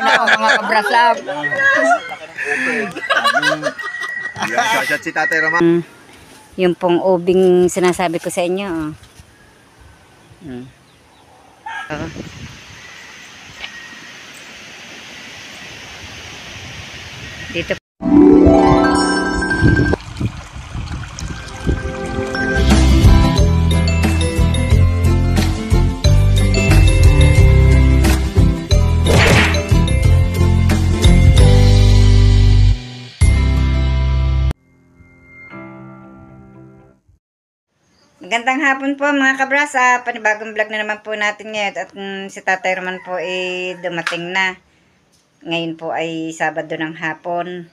na ako mga kabrasab. Shoutout si Tatay Roman. Yung pong ubing sinasabi ko sa inyo. Dito. Magandang hapon po mga kabrasa. Panibagong vlog na naman po natin ngayon. At si Tatay Roman po ay dumating na. Ngayon po ay Sabado ng hapon.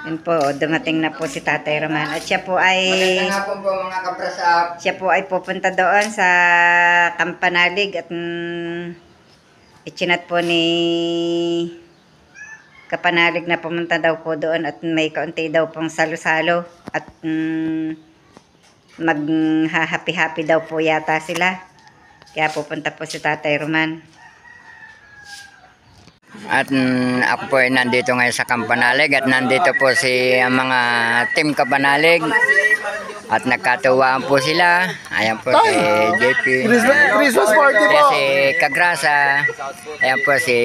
Yun po, dumating na po si Tatay Roman. At siya po ay... Magandang hapon po mga kabrasa. Siya po ay pupunta doon sa Kampanalig. At ichinat po ni Kapanalig na pumunta daw po doon. At may kaunti daw pong salo-salo. At... mag-happy-happy daw po yata sila. Kaya pupunta po si Tatay Roman. At ako po ay nandito ngayon sa Kampanalig at nandito po si mga team Kampanalig at nagkatuwaan po sila. Ayan po si JP, Christmas party po. si Kagrasa, ayan po si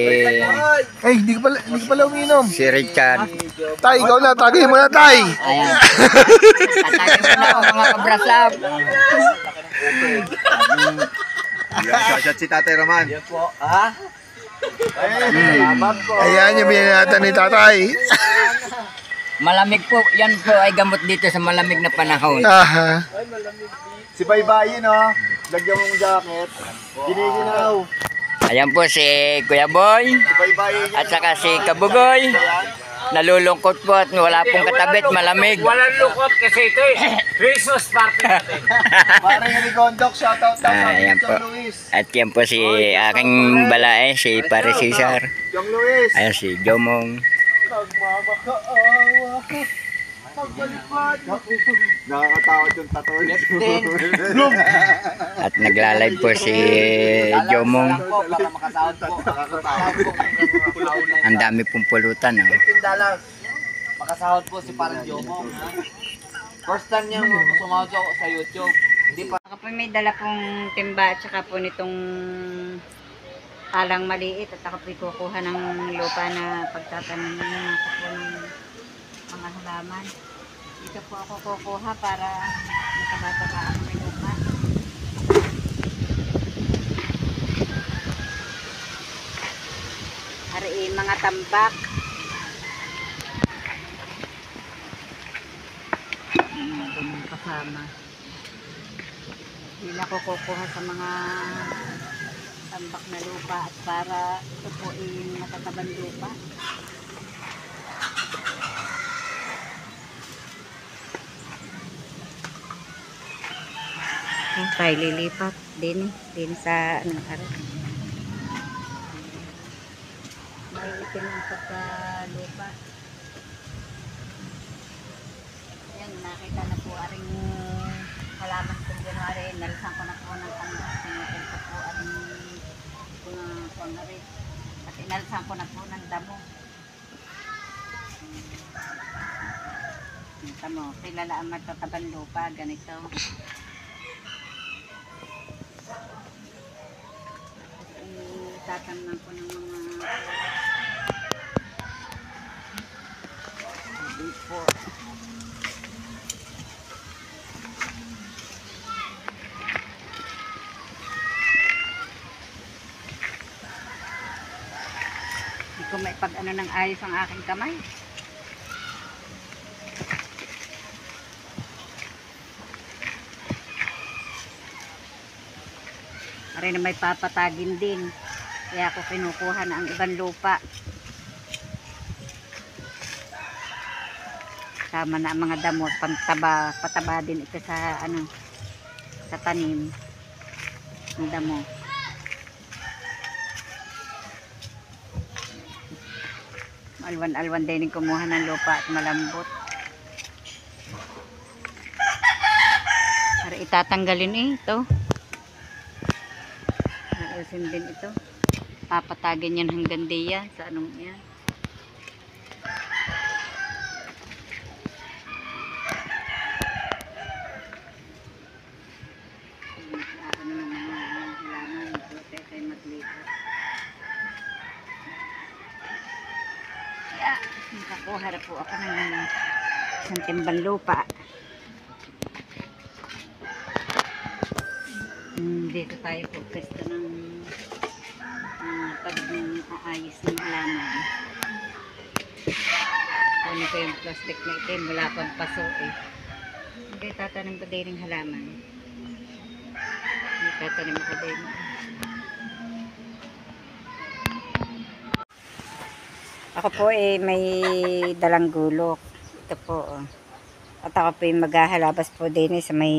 Ay, hindi ko pala uminom. si Richard. Tay, ikaw na. Tagay mo na, Tay. Ayan. Tatagin mo na ako mga kabrasab. Shoutout si Tatay Roman. Ayan yung binanatan ni Tatay. Malamig po, yan po ay gamot dito sa malamig na panahon. Aha. Si Baybayin, oh. Lagyan mong jacket. Giniginaw. Ayan po si Kuya Boy Si Baybayin. at saka si Kabugoy. Nalulungkot po at wala pong katabit, malamig. Walang lukot kasi ito eh. Christmas party natin. Parang yung Gondok. Shoutout daw sa Ayan po. Jong Luis. At yan po si aking balae, si Pare Cesar. Jong Luis. Ayan si Jomong. Nagmamakaawa. Pagbalipad. Nakakatawad yung tattoo. At nagla-live po si Jomong. Para makasahod po. Ang dami pong pulutan. Oh. $15. Makasahod po si Parang Jomong. First time niyang sumahod ako sa YouTube. Hindi pa. Ako po may dala pong timba at saka po nitong talang maliit. At ako po kukuha ng lupa na pagtatanim ng mga halaman. Dito po ako kukuha para makabata ang may lupa. Hari mga tambak. Ganun kasama. Hindi ako kukuha sa mga tambak na lupa at para ito po yung matatabang lupa. Tayo lilipat din sa ano araw. May itim ang pagka-lupa. Ayan, nakita na po aring halaman kong January. Nalisan ko na po ng pangasinutin ko po aring pangari. At inalisan ko na po ng damo. Ito mo, kilala ang matatabang lupa. Ganito. Tatamnan ko ng mga po. Hindi ko may pag-ano ng ayos ang aking kamay. Maray na may papatagin din. Kaya ako kinukuha na ang ibang lupa. Sama na ang mga damo. Pataba din ito sa ano, sa tanim. Ang damo. Alwan-alwan din kumuha ng lupa at malambot. Para itatanggalin ito. Ayusin din ito. papatagin yan hanggang diyan sa anong yan. Ako naman mga halaman, buti kayo maglipat. Kaya, nakakuha na po ako ng isang timbang lupa. Dito tayo po pwesto ng pag-aayos ng halaman. Kunin ko yung plastic na itim, wala pang paso eh. Hindi, tatanim ko din ng halaman. Hindi, tatanim ko din. Ako po eh may dalang gulok. Ito po oh. At ako po yung maghahalabas po din sa may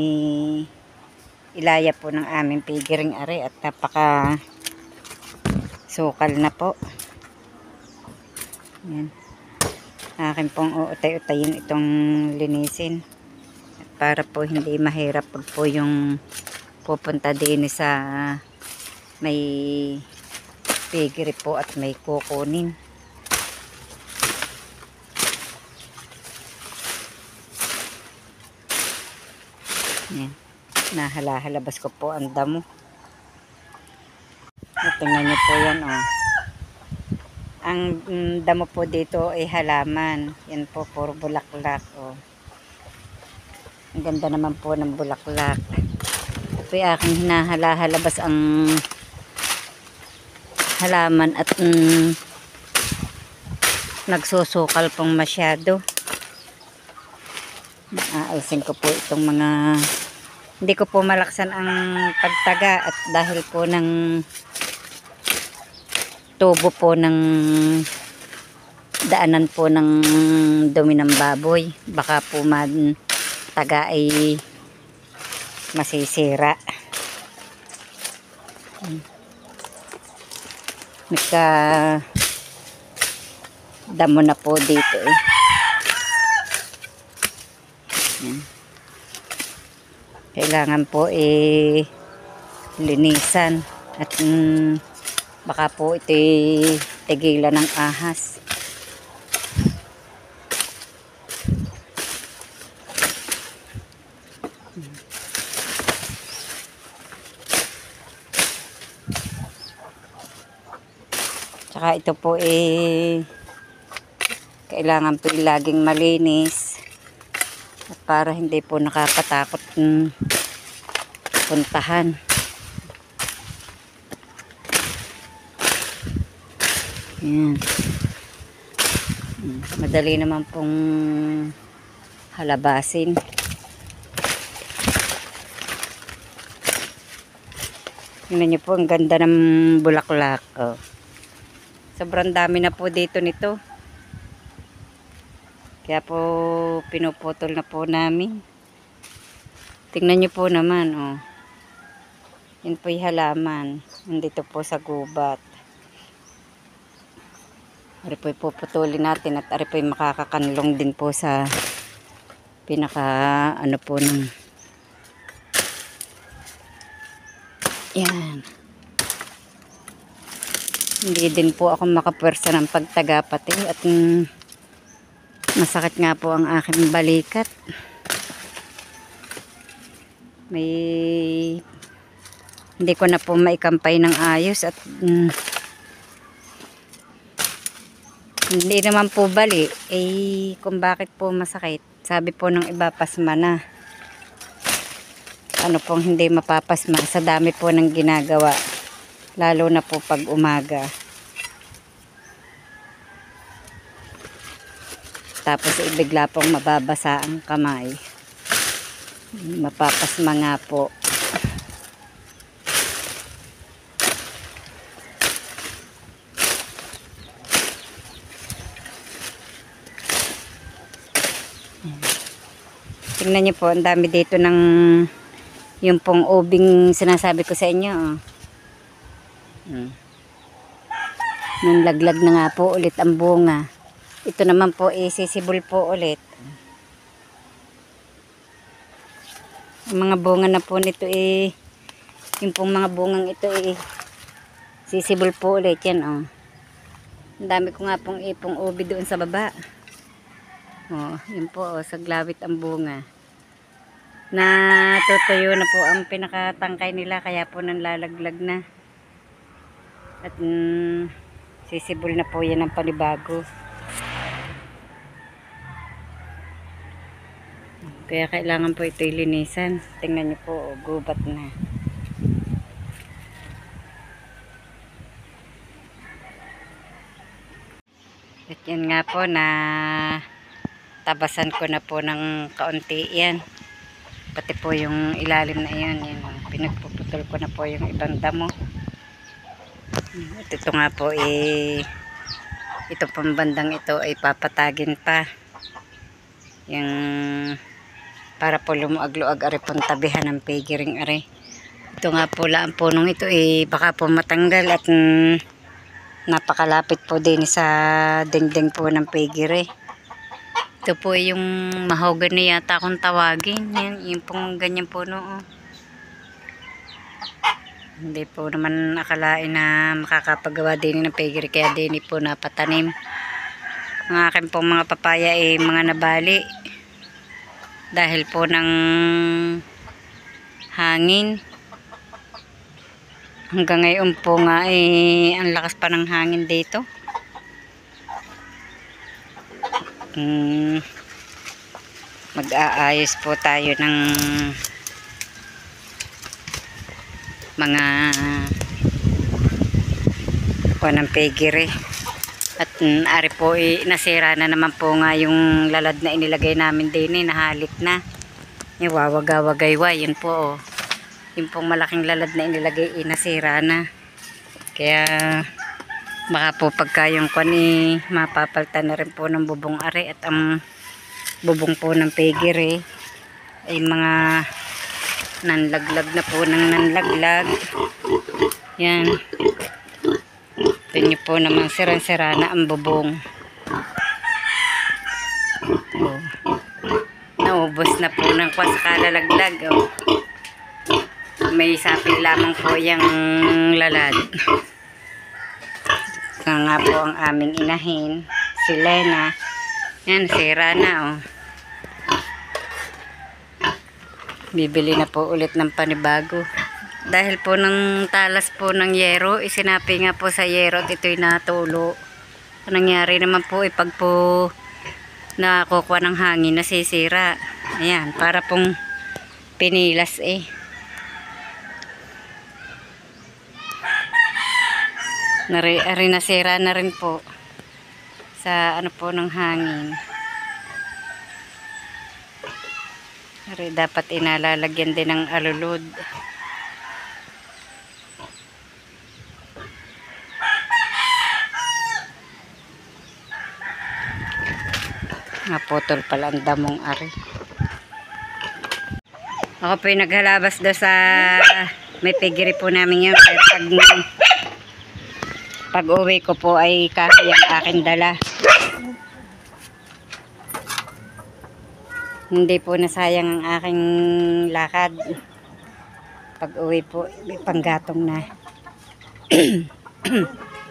ilaya po ng aming pigiring are at napaka sukal na po. Yan. Akin pong uutay-utayin itong linisin. At para po hindi mahirap pag po yung pupunta din sa may pigiri po at may kukunin. Yan. Nahalahalabas ko po ang damo. Tingnan niyo po yan oh. Ang damo po dito ay halaman. Yan po puro bulaklak oh. Ang ganda naman po ng bulaklak. Ito yung aking hinahalahalabas ang halaman at nagsusukal pong masyado. Aalsin ko po itong mga hindi ko po malaksan ang pagtaga at dahil po ng tubo po ng daanan po ng dumi ng baboy. Baka po taga ay masisira. Mika damo na po dito eh. Yan. Kailangan po linisan at baka po ito tigilan ng ahas. Tsaka ito po kailangan po laging malinis. At para hindi po nakakatakot puntahan. Yan. Madali naman pong halabasin. Tingnan niyo po ang ganda ng bulaklak. Oh. Sobrang dami na po dito nito. Kaya po pinuputol na po namin. Tingnan niyo po naman oh. Yan po yung halaman. Nandito po sa gubat. Ari po ipuputulin natin at ari po makakakanlong din po sa pinaka ano po ng yan. Hindi din po ako makapwersa ng pagtaga pati at masakit nga po ang aking balikat. Hindi ko na po maikampay ng ayos at hindi naman po bali kung bakit po masakit. Sabi po ng iba pasma na. Ano pong hindi mapapasma sa dami po ng ginagawa. Lalo na po pag umaga. Tapos bigla pong mababasa ang kamay. Mapapasma nga po. Tingnan niyo po, ang dami dito ng yung pong ubing sinasabi ko sa inyo. Nung laglag na nga po ulit ang bunga. Ito naman po sisibol po ulit. Ang mga bunga na po nito yung pong mga bungang ito Sisibol po ulit yan, oh. Ang dami ko nga pong ipong ubi doon sa baba. Oh, yun po, oh, saglawit ang bunga. Natutuyo na po ang pinakatangkay nila, kaya po nanlalaglag na. At sisibol na po yan ng panibago. Kaya kailangan po ito ilinisan. Tingnan niyo po, oh, gubat na. At yan nga po, na tabasan ko na po ng kaunti yan. Pati po yung ilalim na yun, yan, pinagpuputol ko na po yung ibang damo. At ito nga po, ito pambandang ito ay papatagin pa. Yung para po lumuag-luag ari pong tabihan ng pigiring ari. Ito nga po lang po nung ito baka po matanggal at napakalapit po din sa dingding po ng pigiri. Ito po yung mahogany yata kung tawagin. Yan, yung pong ganyan po no. Hindi po naman akalain na makakapagawa din ng pigiri, kaya din po napatanim. Ang akin pong mga papaya mga nabali. Dahil po ng hangin. Hanggang ngayon po nga ang lakas pa ng hangin dito. Mag-aayos po tayo ng mga ng pigiri. At ari po nasira na naman po nga yung lalad na inilagay namin din, nahalit na. Yung wawagawagaywa, yun po, oh. Yung pong malaking lalad na inilagay nasira na. Kaya baka po pagka yung mapapaltan na rin po ng bubong ari, at ang bubong po ng pigiri ay mga nanlaglag na po ng nanlaglag. Yan. Ito nyo po naman, sirang-sira na ang bubong. Oh. Naubos na po ng kwa sa kalalaglag. Oh. May sapin lamang po yung lalad. Ito nga po ang aming inahin, si Lena. Yan, sira na. Oh. Bibili na po ulit ng panibago. Dahil po ng talas po ng yero, isinapi nga po sa yero at ito'y natulo. Ang nangyari naman po pag po nakukuha ng hangin, nasisira. Ayan, para pong pinilas Ari nasira na rin po sa ano po ng hangin. Ari dapat inalalagyan din ng alulod. Naputol pala ang damong ari. Ako po yung naghalabas doon sa may pigiri po namin yun. Pag uwi ko po ay kahoy ang akin dala. Hindi po nasayang ang aking lakad. Pag uwi po, may panggatong na.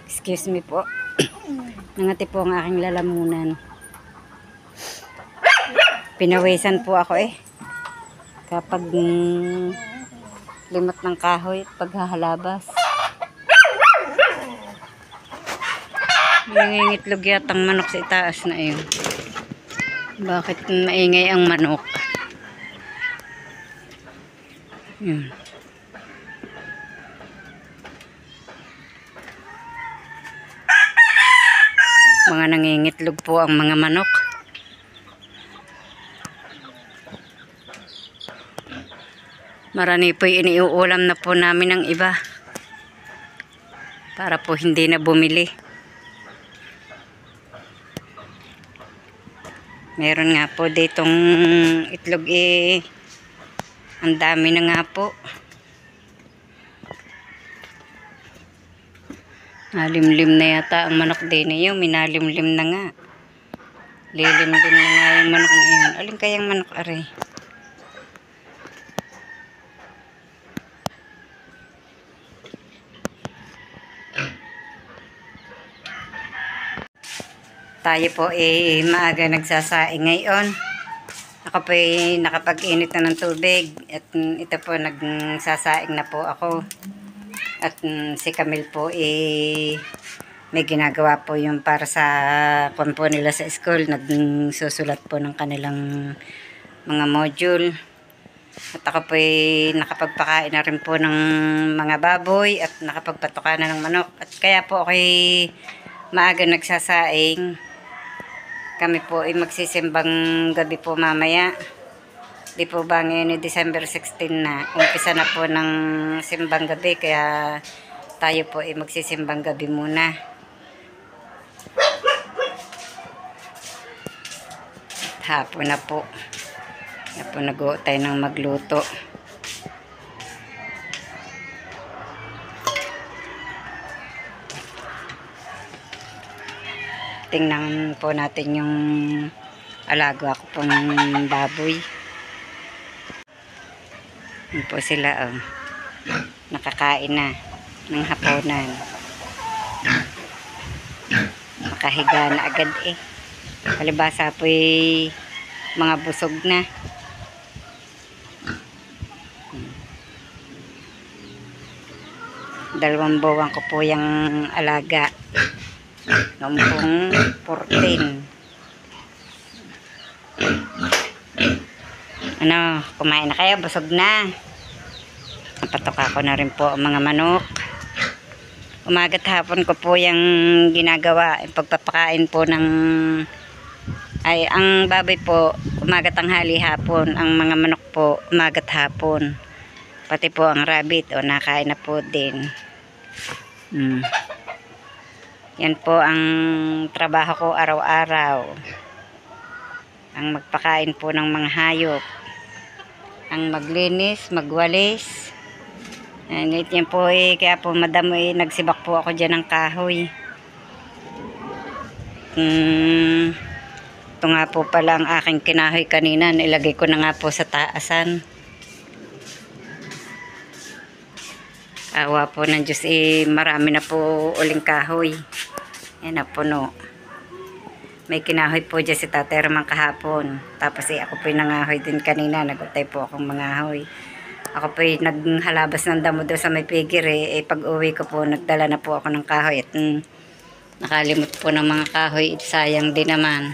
Excuse me po. Nangati po ang aking lalamunan. Pinawisan po ako kapag limot ng kahoy at paghahalabas. Nangingitlog yatang manok sa itaas na yun. Bakit maingay ang manok? Yun. Mga nangingitlog po ang mga manok. Marami po iniuulam na po namin ng iba. Para po hindi na bumili. Meron nga po ditong itlog ang dami na nga po. Nalimlim na yata ang manok din yun. Minalimlim na nga. Lilimlim na nga yung manok na yun. Alin kayang manok are? Tayo po maaga nagsasaing ngayon. Ako po nakapag-init na ng tubig at ito po nagsasaing na po ako. At si Camille po may ginagawa po yung para sa kumpo nila sa school. Nagsusulat po ng kanilang mga module. At ako po nakapagpakain na rin po ng mga baboy at nakapagpatuka na ng manok. At kaya po ako maaga nagsasaing. Kami po magsisimbang gabi po mamaya. Di po ba ngayon December 16 na. Umpisa na po ng simbang gabi kaya tayo po magsisimbang gabi muna. At hapon na po. Kaya po nag-uutay ng magluto. Tingnan po natin yung alaga ko pong baboy. Yun po sila, nakakain na ng hapunan. Makahiga na agad Palibasa po mga busog na. Dalawang buwan ko po yung alaga. Noong pong 14. Ano, kumain na kayo? Busog na. Napatoka ko na rin po ang mga manok. Umaga't hapon ko po yung ginagawa. Yung pagpapakain po ng ang baboy po umagat tanghali hapon. Ang mga manok po umagat hapon. Pati po ang rabbit nakain na po din. Yan po ang trabaho ko araw-araw. Ang magpakain po ng mga hayop. Ang maglinis, magwalis. Yan po kaya po madam nagsibak po ako dyan ng kahoy. Ito nga po pala ang aking kinahoy kanina. Nilagay ko na nga po sa taasan. Awa po ng Diyos marami na po uling kahoy. Yan na puno. May kinahoy po dyan si Tatay Romang kahapon. Tapos ako po nangahoy din kanina. Nagutay po akong mangahoy. Ako po naghalabas ng damo doon sa may pigir pag uwi ko po nagdala na po ako ng kahoy. At nakalimot po ng mga kahoy. Sayang din naman.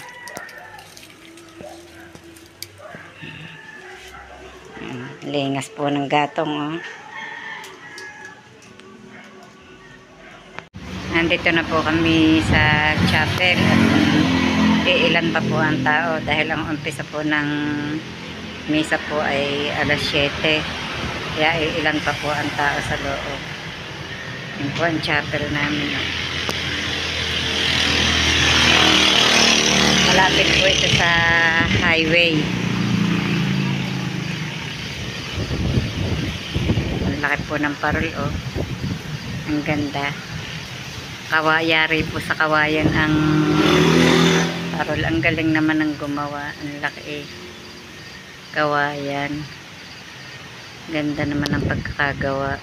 Lingas po ng gatong Nandito na po kami sa chapel. Ilan pa po ang tao dahil ang umpisa po ng misa po ay alas 7. Kaya ilan pa po ang tao sa loob. Yun po ang chapel namin. Malapit po ito sa highway. Ang laki po ng parol Ang ganda. Kawayari po sa kawayan ang parol. Ang galing naman ng gumawa. Ang laki kawayan. Ganda naman ang pagkakagawa.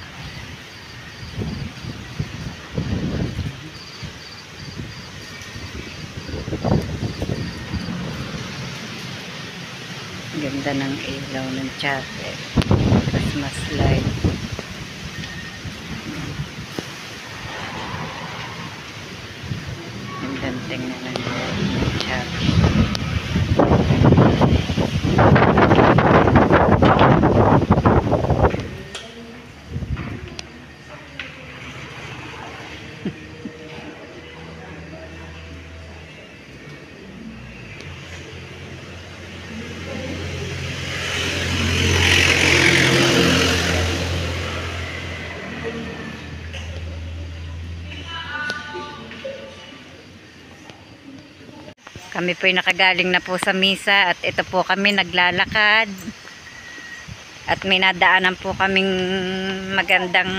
Ganda ng ilaw ng chapel. Christmas light. Tingnan lang yung chapel. Kami po nakagaling na po sa misa at ito po kami naglalakad. At may nadaanan po kaming magandang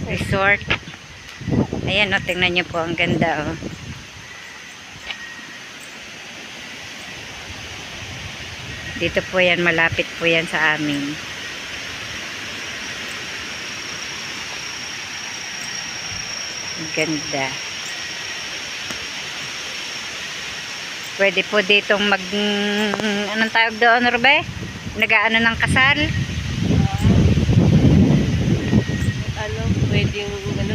resort. Ayan tingnan nyo po ang ganda Dito po yan, malapit po yan sa amin. Ang ganda. Pwede po ditong anong tawag doon, Robe? Nag-aano ng kasal. Ano, pwedeng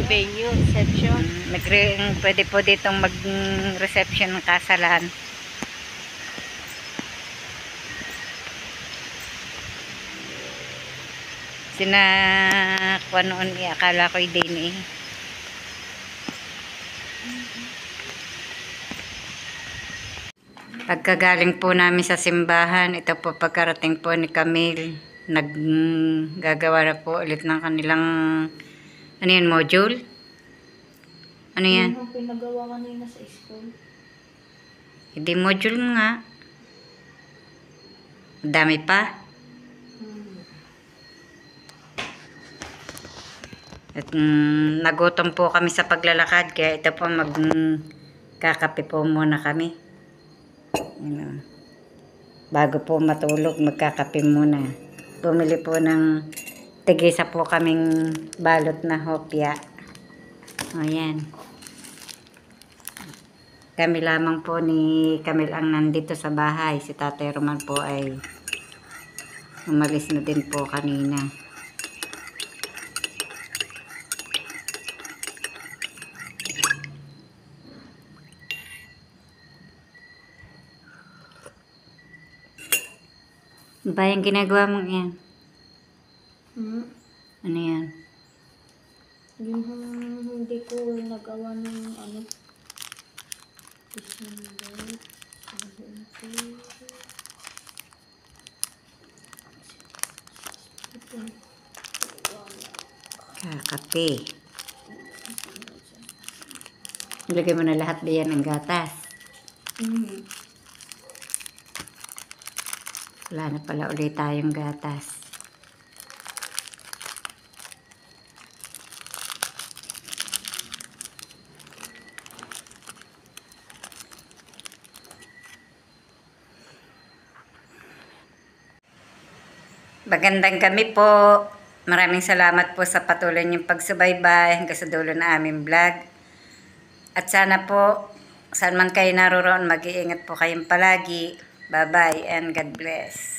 venue, reception. Pwede po ditong mag-reception ng kasalan. Kuha noon, akala ko'y din eh. Pagkagaling po namin sa simbahan, ito po pagkarating po ni Camille, naggagawa na po ulit ng kanilang, ano yan, module? Ano yan? Yung pinagawa kanina sa school. Hindi module nga. Dami pa. At nagutom po kami sa paglalakad, kaya ito po magkakape po muna kami. Ano, bago po matulog, magkakape muna. Bumili po ng tigisa po kaming balot na hopya. O yan. Kami lamang po ni Camille ang nandito sa bahay. Si Tatay Roman po ay umalis na din po kanina. Ba yung ginagawa mong yan? Ano yan? Yung hindi ko nagawa ng ano. December 17. Kakape. Ilagay mo na lahat diyan ng gatas. Wala na pala ulit tayong gatas. Magandang gabi po. Maraming salamat po sa patuloy niyong pagsubaybay hanggang sa dulo na aming vlog. At sana po, saan man kayo naroroon, mag-iingat po kayong palagi. Bye-bye and God bless.